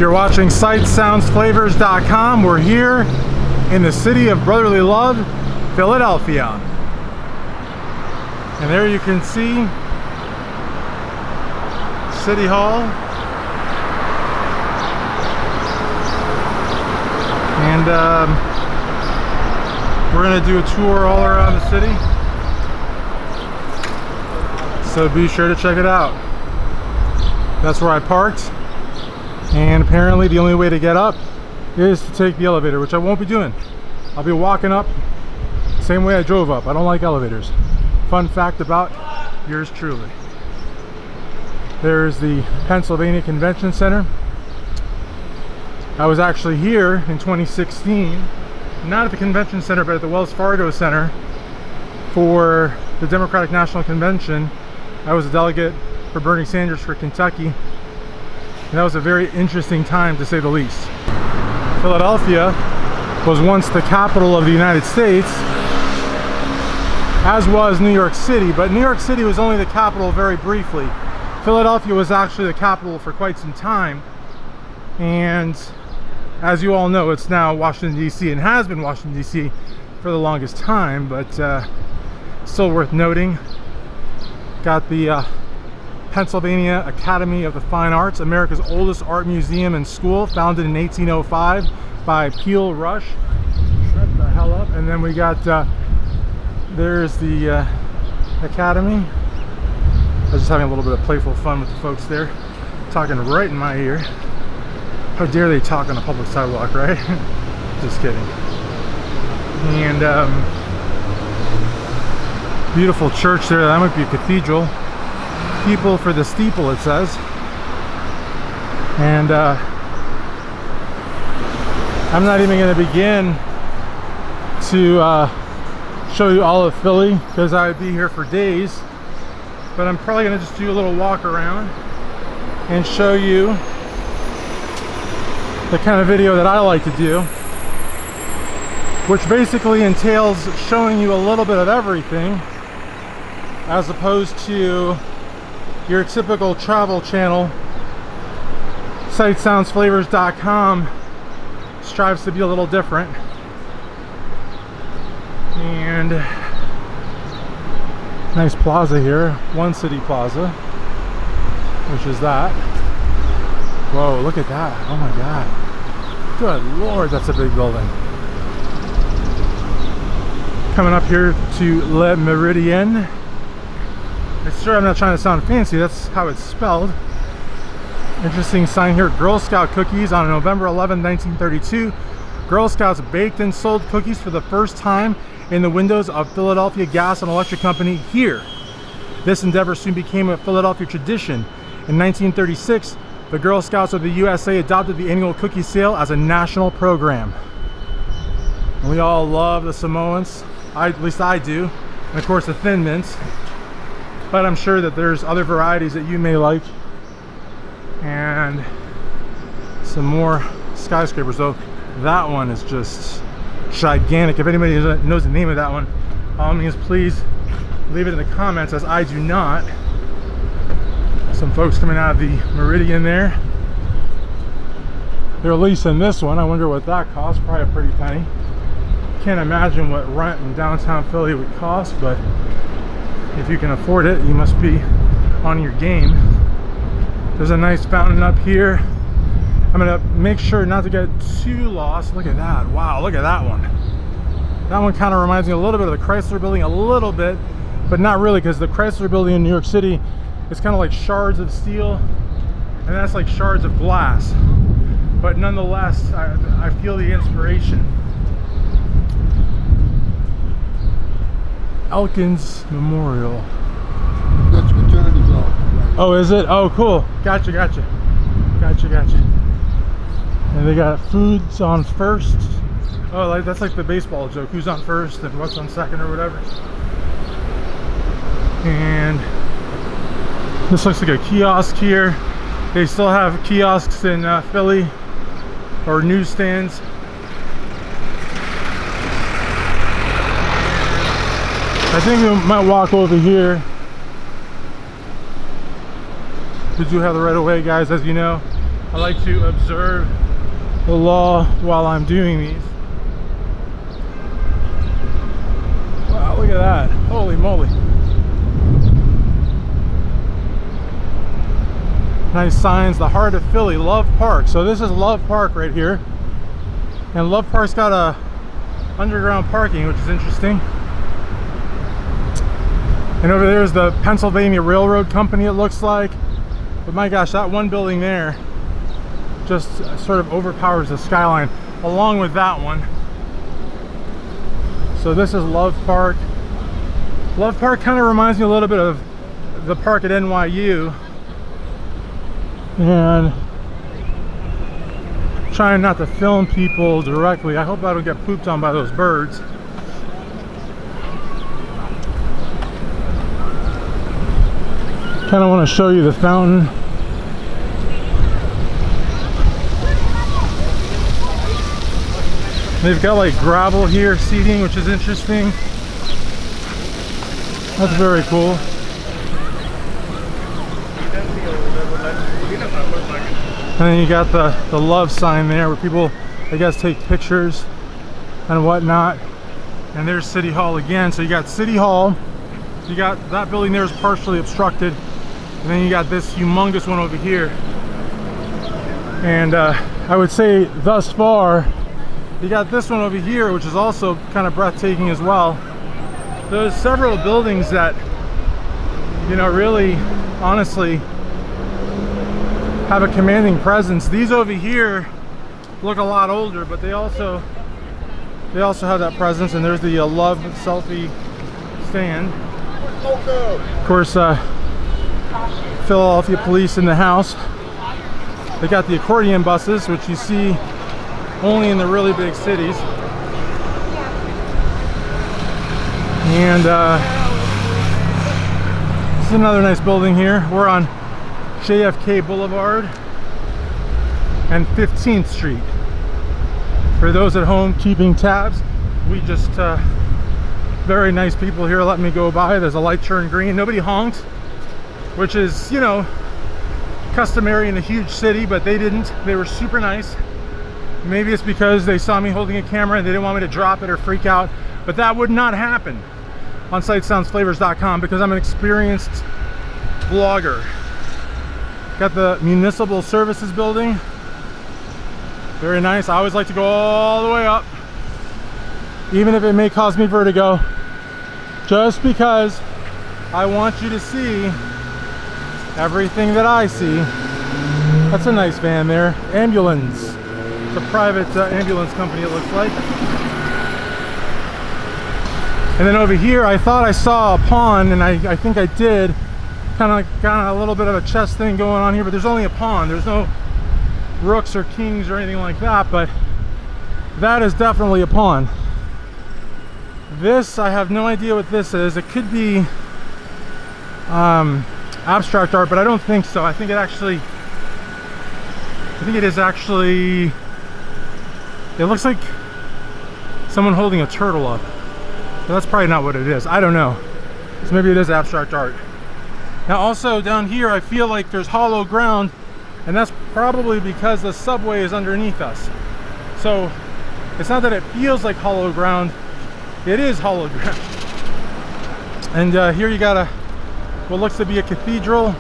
You're watching SightsSoundsFlavors.com. We're here in the city of brotherly love, Philadelphia. And there you can see City Hall. And we're going to do a tour all around the city. So be sure to check it out. That's where I parked. And apparently the only way to get up is to take the elevator, which I won't be doing. I'll be walking up the same way I drove up. I don't like elevators. Fun fact about yours truly. There's the Pennsylvania Convention Center. I was actually here in 2016, not at the Convention Center, but at the Wells Fargo Center for the Democratic National Convention. I was a delegate for Bernie Sanders for Kentucky. And that was a very interesting time, to say the least. Philadelphia was once the capital of the United States, as was New York City, but New York City was only the capital very briefly. Philadelphia was actually the capital for quite some time, and as you all know, it's now Washington, D.C., and has been Washington, D.C. for the longest time, but still worth noting. Got the Pennsylvania Academy of the Fine Arts, America's oldest art museum and school, founded in 1805 by Peel Rush. Shut the hell up. And then we got, there's the Academy. I was just having a little bit of playful fun with the folks there, talking right in my ear. How dare they talk on a public sidewalk, right? Just kidding. And beautiful church there. That might be a cathedral. People for the steeple, it says. And I'm not even going to begin to show you all of Philly, because I'd be here for days, but I'm probably going to just do a little walk around and show you the kind of video that I like to do, which basically entails showing you a little bit of everything, as opposed to your typical travel channel. SightsSoundsFlavors.com strives to be a little different. And nice plaza here, One City Plaza, which is that. Whoa, look at that. Oh my god. Good lord, that's a big building. Coming up here to Le Meridien. It's sure I'm not trying to sound fancy, that's how it's spelled. Interesting sign here, Girl Scout cookies. On November 11, 1932, Girl Scouts baked and sold cookies for the first time in the windows of Philadelphia Gas and Electric Company here. This endeavor soon became a Philadelphia tradition. In 1936, the Girl Scouts of the USA adopted the annual cookie sale as a national program. And we all love the Samoans, at least I do, and of course the Thin Mints. But I'm sure that there's other varieties that you may like. And some more skyscrapers, though. That one is just gigantic. If anybody knows the name of that one, by all means, please leave it in the comments, as I do not. Some folks coming out of the Meridien there. They're leasing this one. I wonder what that costs. Probably a pretty penny. Can't imagine what rent in downtown Philly would cost, but if you can afford it, you must be on your game. There's a nice fountain up here. I'm gonna make sure not to get too lost. Look at that. Wow, look at that one. That one kind of reminds me a little bit of the Chrysler Building, a little bit, but not really, because the Chrysler Building in New York City is kind of like shards of steel, and that's like shards of glass. But nonetheless, I feel the inspiration. Elkins Memorial. That's fraternity bell. Oh, is it? Oh, cool. Gotcha. And they got foods on first. Oh, like that's like the baseball joke. Who's on first and what's on second or whatever. And this looks like a kiosk here. They still have kiosks in Philly, or newsstands. I think we might walk over here. We do have the right of way, guys, as you know. I like to observe the law while I'm doing these. Wow, look at that. Holy moly. Nice signs, the heart of Philly, Love Park. So this is Love Park right here. And Love Park's got a underground parking, which is interesting. And over there is the Pennsylvania Railroad Company, it looks like. But my gosh, that one building there just sort of overpowers the skyline, along with that one. So this is Love Park. Love Park kind of reminds me a little bit of the park at NYU. And trying not to film people directly. I hope I don't get pooped on by those birds. Kind of want to show you the fountain. They've got like gravel here, seating, which is interesting. That's very cool. And then you got the love sign there where people, I guess, take pictures and whatnot. And there's City Hall again. So you got City Hall. You got that building there is partially obstructed. And then you got this humongous one over here. And I would say thus far, you got this one over here, which is also kind of breathtaking as well. There's several buildings that, you know, really, honestly, have a commanding presence. These over here look a lot older, but they also have that presence. And there's the Love selfie stand. Of course, Philadelphia police in the house. They got the accordion buses, which you see only in the really big cities. And this is another nice building here. We're on JFK Boulevard and 15th Street. For those at home keeping tabs, we just very nice people here letting me go by. There's a light turned green. Nobody honked, which is, you know, customary in a huge city, but they didn't. They were super nice. Maybe it's because they saw me holding a camera and they didn't want me to drop it or freak out, but that would not happen on sightsoundsflavors.com because I'm an experienced vlogger. Got the Municipal Services Building. Very nice. I always like to go all the way up, even if it may cause me vertigo, just because I want you to see everything that I see. That's a nice van there. Ambulance. It's a private ambulance company, it looks like. And then over here, I thought I saw a pond, and I think I did. Kind of got a little bit of a chess thing going on here, but there's only a pond. There's no rooks or kings or anything like that, but that is definitely a pond. This, I have no idea what this is. It could be abstract art, but I don't think so. I think it is actually, it looks like someone holding a turtle up. But that's probably not what it is. I don't know. So maybe it is abstract art. Now also down here, I feel like there's hollow ground, and that's probably because the subway is underneath us. So it's not that it feels like hollow ground, it is hollow ground. And here you got what looks to be a cathedral.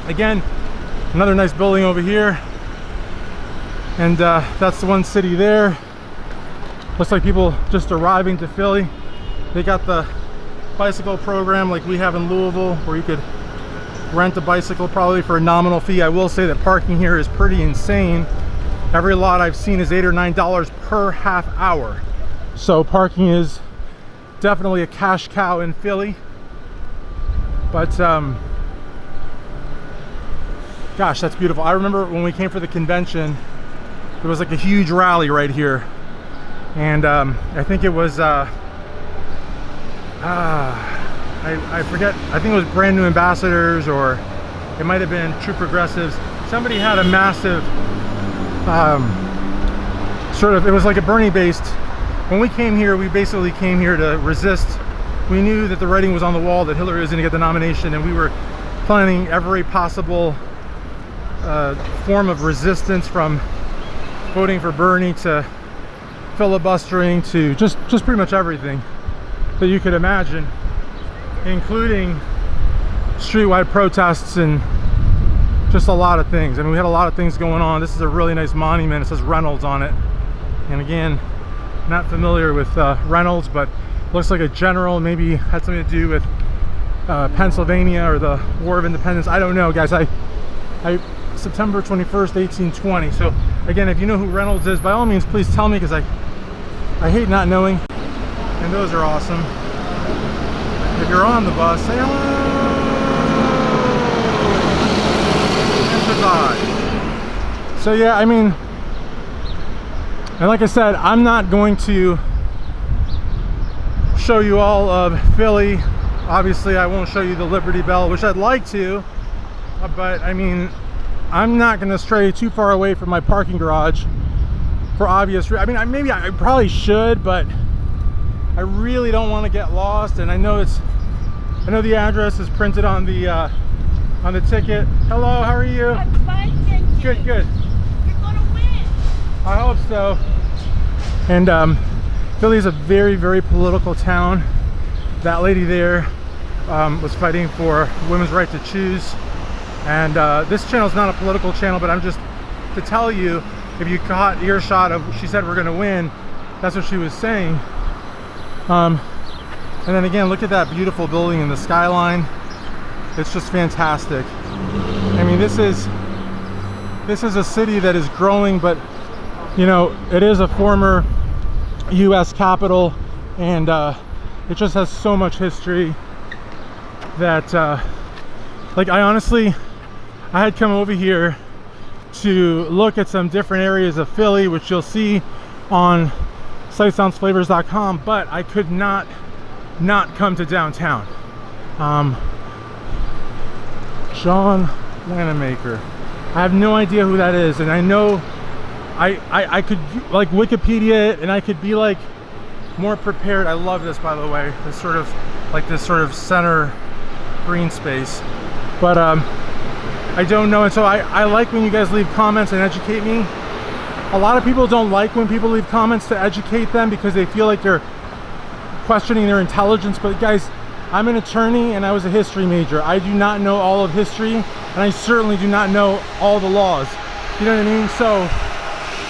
Again, another nice building over here. And that's the one city there. Looks like people just arriving to Philly. They got the bicycle program like we have in Louisville, where you could rent a bicycle probably for a nominal fee. I will say that parking here is pretty insane. Every lot I've seen is $8 or $9 per half hour. So parking is definitely a cash cow in Philly. But gosh, that's beautiful. I remember when we came for the convention, there was like a huge rally right here. And I think it was I forget, I think it was Brand New Ambassadors, or it might have been True Progressives. Somebody had a massive sort of, it was like a Bernie based. When we came here, we basically came here to resist. We knew that the writing was on the wall that Hillary was going to get the nomination, and we were planning every possible form of resistance, from voting for Bernie to filibustering to just pretty much everything that you could imagine, including streetwide protests and just a lot of things. I mean, we had a lot of things going on. This is a really nice monument. It says Reynolds on it. And again, not familiar with Reynolds, but looks like a general, maybe had something to do with Pennsylvania or the War of Independence. I don't know, guys. I September 21st, 1820. So again, if you know who Reynolds is, by all means, please tell me, because I hate not knowing. And those are awesome. If you're on the bus, say hello. And goodbye. So yeah, I mean, and like I said, I'm not going to show you all of Philly. Obviously, I won't show you the Liberty Bell, which I'd like to, but I mean, I'm not going to stray too far away from my parking garage for obvious reasons. I mean, maybe I probably should, but I really don't want to get lost. And I know the address is printed on the ticket. Hello, how are you? I'm fine, thank you. Good, good. You're gonna win. I hope so. And Philly is a very, very political town. That lady there was fighting for women's right to choose. And this channel is not a political channel, but I'm just to tell you, if you caught earshot of, she said we're going to win, that's what she was saying. And then again, look at that beautiful building in the skyline. It's just fantastic. I mean, this is a city that is growing, but you know, it is a former US capital, and it just has so much history that like I had come over here to look at some different areas of Philly, which you'll see on sightsoundsflavors.com, but I could not come to downtown. John Wanamaker, I have no idea who that is, and I know I could like Wikipedia it, and I could be like more prepared. I love this, by the way, this sort of center green space, but I don't know. And so I like when you guys leave comments and educate me. A lot of people don't like when people leave comments to educate them because they feel like they're questioning their intelligence. But guys, I'm an attorney and I was a history major. I do not know all of history, and I certainly do not know all the laws. You know what I mean? So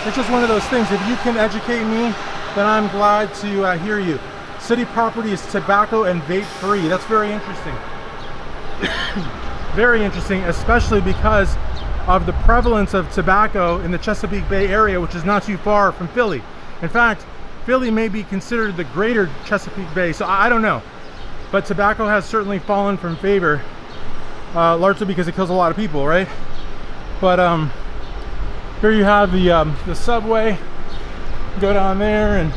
it's just one of those things. If you can educate me, then I'm glad to hear you. City property is tobacco and vape free. That's very interesting. Very interesting, especially because of the prevalence of tobacco in the Chesapeake Bay area, which is not too far from Philly. In fact, Philly may be considered the greater Chesapeake Bay, so I don't know. But tobacco has certainly fallen from favor, largely because it kills a lot of people, right? But here you have the subway. Go down there, and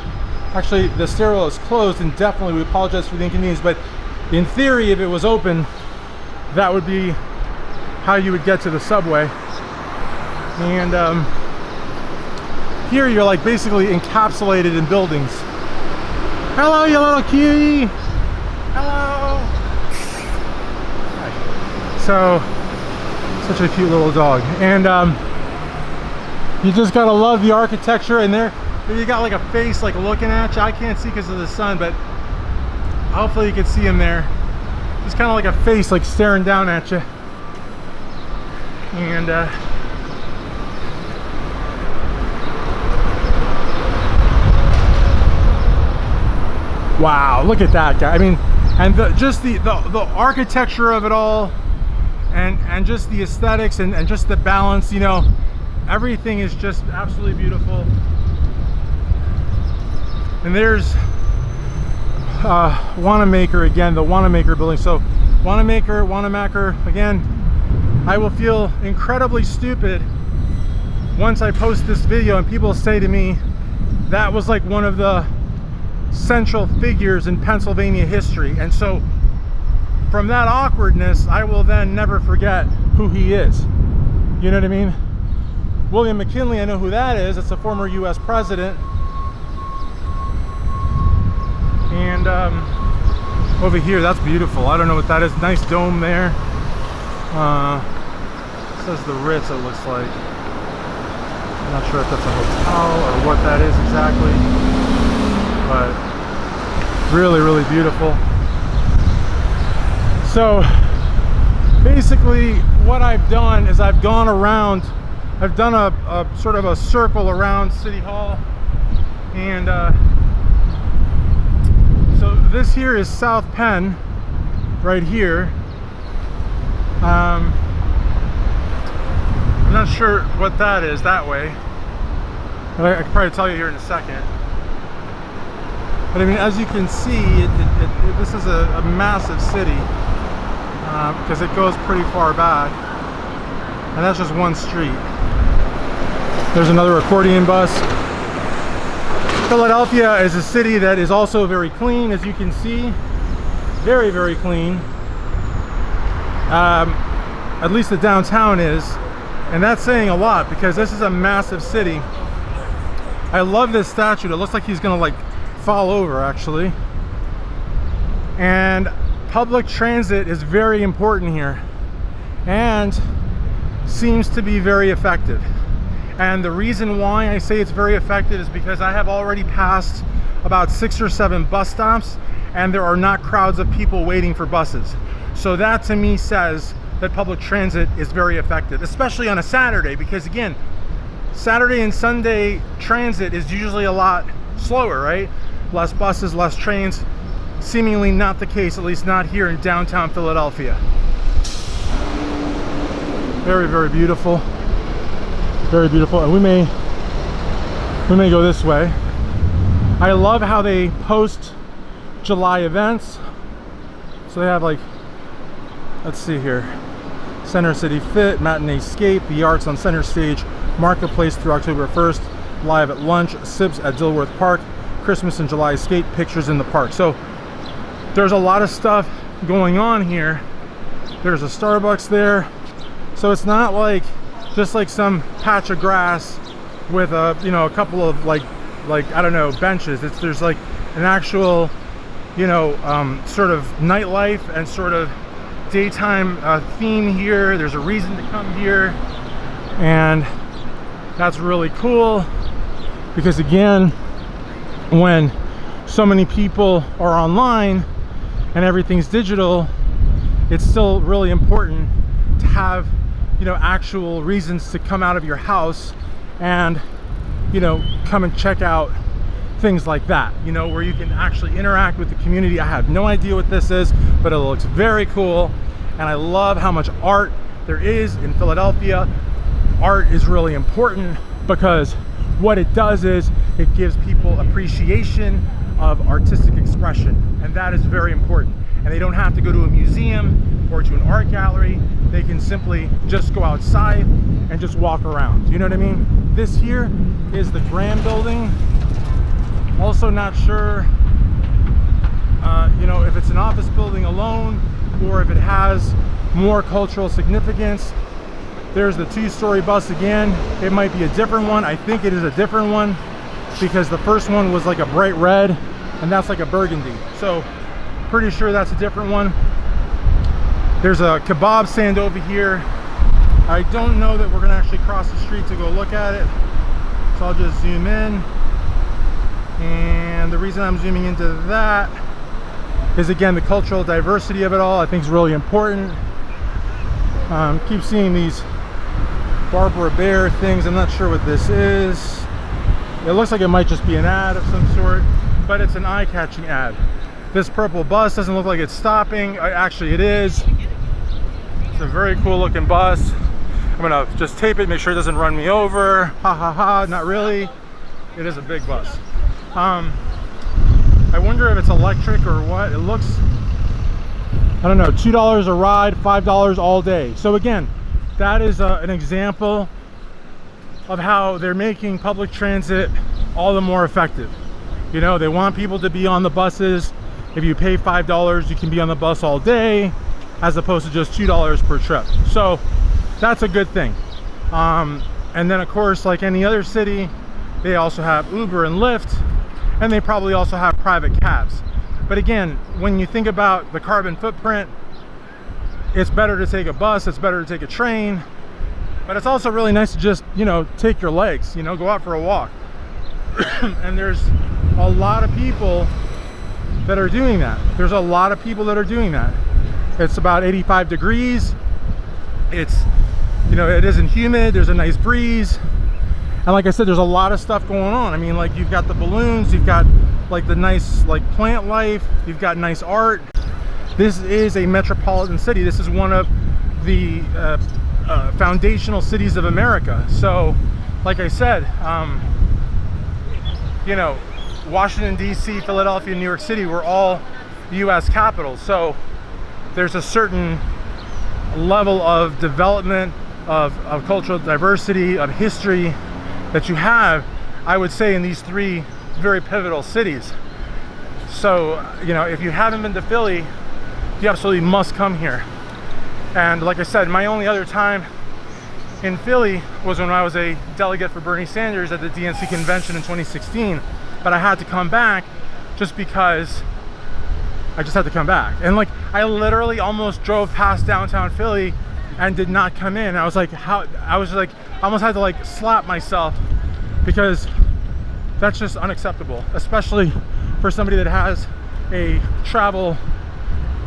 actually the stairwell is closed indefinitely. We apologize for the inconvenience, but in theory, if it was open, that would be how you would get to the subway. And here you're like basically encapsulated in buildings. Hello, you little cutie. Hello. Hi. So, such a cute little dog. And you just gotta love the architecture. And there you got like a face like looking at you. I can't see because of the sun, but hopefully you can see him there. Just kind of like a face like staring down at you. And wow, look at that guy. I mean, and just the architecture of it all, and just the aesthetics, and just the balance, you know, everything is just absolutely beautiful. And there's Wanamaker again, the Wanamaker building. So Wanamaker again. I will feel incredibly stupid once I post this video and people say to me that was like one of the central figures in Pennsylvania history. And so from that awkwardness, I will then never forget who he is. You know what I mean? William McKinley, I know who that is. It's a former US president. And over here, that's beautiful. I don't know what that is. Nice dome there. says the Ritz, it looks like. I'm not sure if that's a hotel or what that is exactly, but really, really beautiful. So basically what I've done is I've gone around, I've done a sort of a circle around City Hall, and so this here is South Penn right here. I'm not sure what that is that way, but I can probably tell you here in a second. But I mean, as you can see, this is a massive city, because it goes pretty far back, and that's just one street. There's another accordion bus. Philadelphia is a city that is also very clean, as you can see. Very, very clean. At least the downtown is, and that's saying a lot because this is a massive city. I love this statue. It looks like he's gonna like fall over actually. And public transit is very important here and seems to be very effective. And the reason why I say it's very effective is because I have already passed about 6 or 7 bus stops and there are not crowds of people waiting for buses. So that to me says that public transit is very effective, especially on a Saturday, because again, Saturday and Sunday transit is usually a lot slower, right? Less buses, less trains. Seemingly not the case, at least not here in downtown Philadelphia. Very, very beautiful. Very beautiful. And we may go this way. I love how they post July events. So they have like, let's see here, Center City Fit, Matinee Scape, the Arts on Center Stage, Marketplace through October 1st, Live at Lunch, Sips at Dilworth Park, Christmas in July Skate, Pictures in the Park. So there's a lot of stuff going on here. There's a Starbucks there. So it's not like just like some patch of grass with a, you know, a couple of like I don't know, benches. There's like an actual, you know, sort of nightlife and sort of daytime theme here. There's a reason to come here, and that's really cool because again, when so many people are online and everything's digital, it's still really important to have, you know, actual reasons to come out of your house and, you know, come and check out things like that, you know, where you can actually interact with the community. I have no idea what this is, but it looks very cool, and I love how much art there is in Philadelphia. Art is really important because what it does is it gives people appreciation of artistic expression, and that is very important. And they don't have to go to a museum or to an art gallery. They can simply just go outside and just walk around. You know what I mean? This here is the Graham Building. Also not sure, you know, if it's an office building alone or if it has more cultural significance. There's the 2-story bus again. It might be a different one. I think it is a different one because the first one was like a bright red and that's like a burgundy. So pretty sure that's a different one. There's a kebab stand over here. I don't know that we're gonna actually cross the street to go look at it. So I'll just zoom in. And the reason I'm zooming into that is again the cultural diversity of it all. I think is really important. Keep seeing these Barbara Bear things. I'm not sure what this is. It looks like it might just be an ad of some sort, but it's an eye-catching ad. This purple bus doesn't look like it's stopping. Actually it is. It's a very cool looking bus. I'm gonna just tape it, make sure it doesn't run me over. Ha ha ha, not really. It is a big bus. I wonder if it's electric or what. It looks, I don't know, $2 a ride, $5 all day. So again, that is an example of how they're making public transit all the more effective. You know, they want people to be on the buses. If you pay $5, you can be on the bus all day, as opposed to just $2 per trip. So that's a good thing. And then of course, like any other city, they also have Uber and Lyft, and they probably also have private cabs. But again, when you think about the carbon footprint, it's better to take a bus, it's better to take a train. But it's also really nice to just, you know, take your legs, you know, go out for a walk. And there's a lot of people that are doing that. There's a lot of people that are doing that. It's about 85 degrees. It's, you know, it isn't humid. There's a nice breeze. And like I said, there's a lot of stuff going on. I mean, like, you've got the balloons, you've got like the nice like plant life, you've got nice art. This is a metropolitan city. This is one of the foundational cities of America. So like I said, you know, Washington DC, Philadelphia, New York City were all US capitals. So there's a certain level of development, of cultural diversity, of history that you have, I would say, in these three very pivotal cities. So, you know, if you haven't been to Philly, you absolutely must come here. And like I said, my only other time in Philly was when I was a delegate for Bernie Sanders at the DNC convention in 2016. But I had to come back just because I just had to come back. And like, I literally almost drove past downtown Philly and did not come in. I was like, how? I was like, I almost had to like slap myself, because that's just unacceptable, especially for somebody that has a travel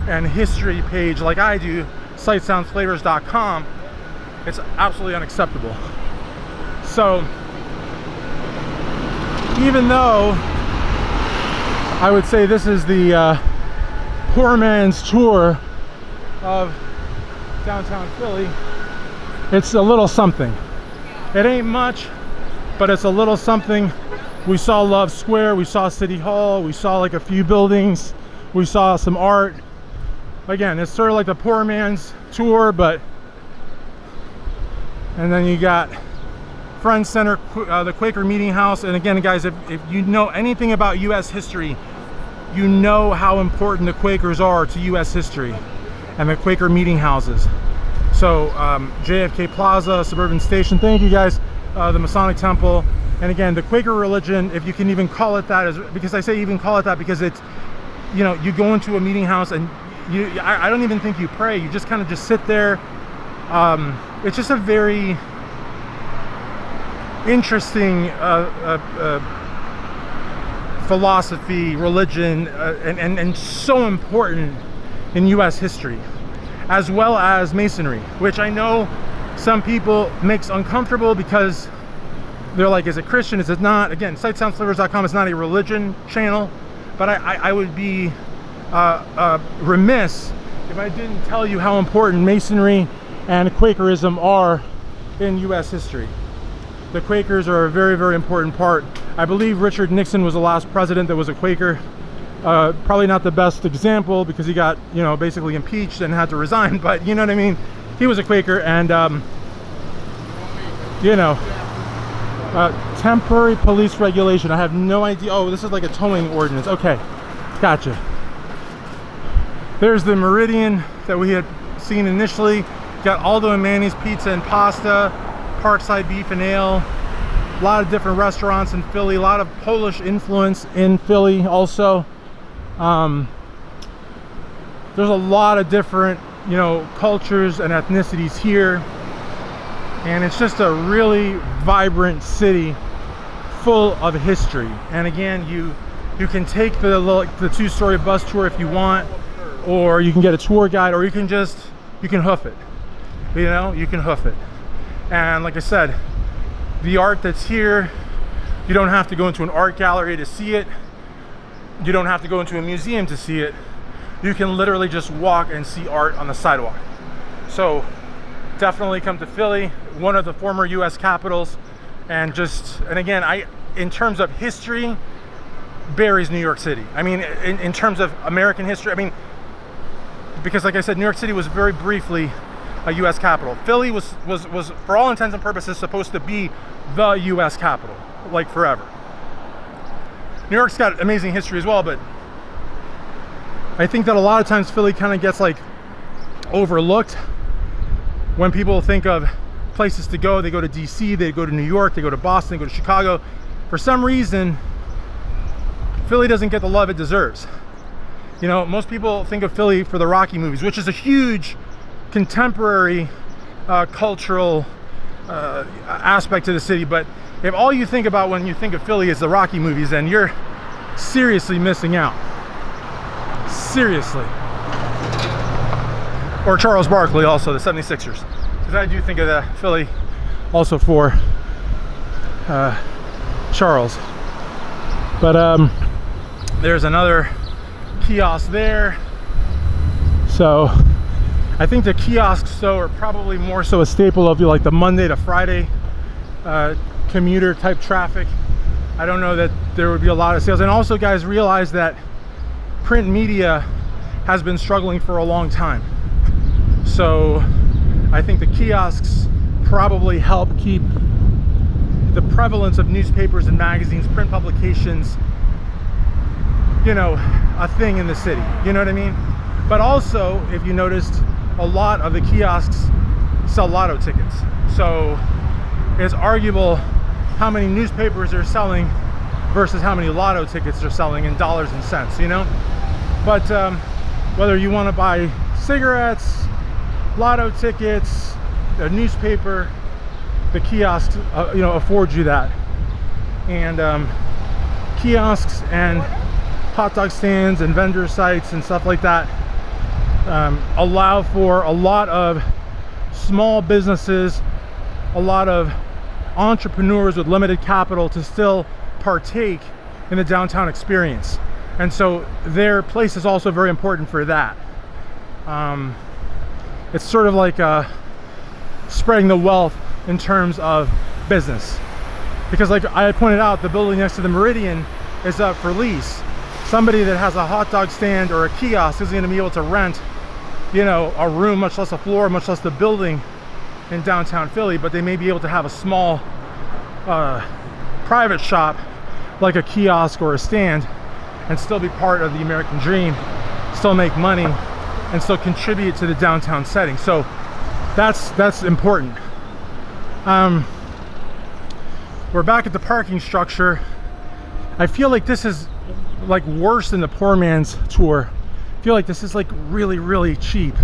and history page like I do, sightsoundsflavors.com. It's absolutely unacceptable. So even though I would say this is the poor man's tour of downtown Philly, it's a little something. It ain't much, but it's a little something. We saw Love Square, we saw City Hall, we saw like a few buildings, we saw some art. Again, it's sort of like the poor man's tour, but, and then you got Friends Center, the Quaker Meeting House. And again, guys, if you know anything about US history, you know how important the Quakers are to US history and the Quaker meeting houses. So JFK Plaza, Suburban Station, thank you guys, the Masonic Temple. And again, the Quaker religion, if you can even call it that, is because I say even call it that because it's, you know, you go into a meeting house and I don't even think you pray. You just kind of just sit there. It's just a very interesting philosophy, religion, and so important in US history, as well as Masonry, which I know some people makes uncomfortable because they're like, is it Christian, is it not? Again, sightsoundsflavors.com is not a religion channel, but I would be remiss if I didn't tell you how important Masonry and Quakerism are in US history. The Quakers are a very, very important part. I believe Richard Nixon was the last president that was a Quaker. Probably not the best example because he got, you know, basically impeached and had to resign, but you know what I mean? He was a Quaker. And you know, temporary police regulation. I have no idea. Oh, this is like a towing ordinance. Okay, gotcha. There's the Meridien that we had seen initially. Got Aldo and Manny's Pizza and Pasta, Parkside Beef and Ale. A lot of different restaurants in Philly. A lot of Polish influence in Philly also. There's a lot of different, you know, cultures and ethnicities here. And it's just a really vibrant city full of history. And again, you can take the two-story bus tour if you want, or you can get a tour guide, or you can hoof it. You know, you can hoof it. And like I said, the art that's here, you don't have to go into an art gallery to see it. You don't have to go into a museum to see it. You can literally just walk and see art on the sidewalk. So definitely come to Philly, one of the former US capitals. And again, in terms of history, buries New York City. I mean, in terms of American history, I mean, because like I said, New York City was very briefly a US capital. Philly was for all intents and purposes supposed to be the US capital, like forever. New York's got amazing history as well, but I think that a lot of times Philly kind of gets like overlooked. When people think of places to go, they go to DC, they go to New York, they go to Boston, they go to Chicago. For some reason, Philly doesn't get the love it deserves. You know, most people think of Philly for the Rocky movies, which is a huge contemporary cultural aspect to the city. But if all you think about when you think of Philly is the Rocky movies, then you're seriously missing out. Seriously. Or Charles Barkley, also the 76ers, because I do think of the Philly also for Charles. But there's another kiosk there. So I think the kiosks though are probably more so a staple of like the Monday to Friday commuter type traffic. I don't know that there would be a lot of sales. And also, guys, realize that print media has been struggling for a long time. So I think the kiosks probably help keep the prevalence of newspapers and magazines, print publications, you know, a thing in the city. You know what I mean? But also, if you noticed, a lot of the kiosks sell lotto tickets. So it's arguable how many newspapers are selling versus how many lotto tickets they're selling in dollars and cents, you know? But whether you want to buy cigarettes, lotto tickets, a newspaper, the kiosks, you know, afford you that. And kiosks and hot dog stands and vendor sites and stuff like that allow for a lot of small businesses, a lot of entrepreneurs with limited capital to still partake in the downtown experience. And so their place is also very important for that. It's sort of like spreading the wealth in terms of business. Because like I had pointed out, the building next to the Meridien is up for lease. Somebody that has a hot dog stand or a kiosk isn't going to be able to rent, you know, a room, much less a floor, much less the building in downtown Philly, but they may be able to have a small private shop like a kiosk or a stand and still be part of the American dream, still make money, and still contribute to the downtown setting. So that's important. We're back at the parking structure. I feel like this is like worse than the poor man's tour. I feel like this is like really, really cheap.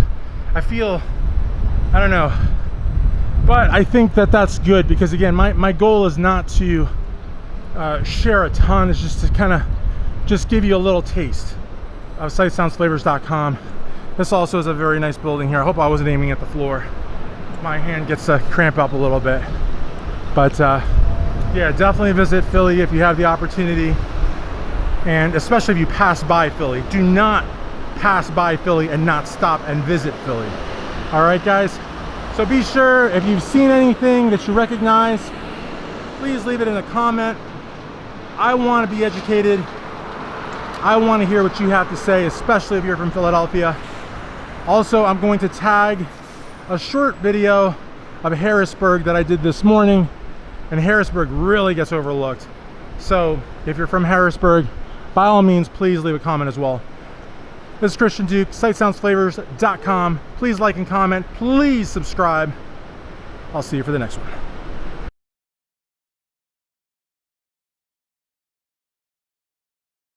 I don't know, but I think that that's good, because again, my goal is not to share a ton. It's just to kind of just give you a little taste of sightsoundsflavors.com. This also is a very nice building here. I hope I wasn't aiming at the floor. My hand gets to cramp up a little bit. But yeah, definitely visit Philly if you have the opportunity. And especially if you pass by Philly. Do not pass by Philly and not stop and visit Philly. All right, guys? So be sure, if you've seen anything that you recognize, please leave it in a comment. I want to be educated. I want to hear what you have to say, especially if you're from Philadelphia. Also, I'm going to tag a short video of Harrisburg that I did this morning, and Harrisburg really gets overlooked. So if you're from Harrisburg, by all means, please leave a comment as well. This is Christian Duke, sightsoundsflavors.com. Please like and comment. Please subscribe. I'll see you for the next one.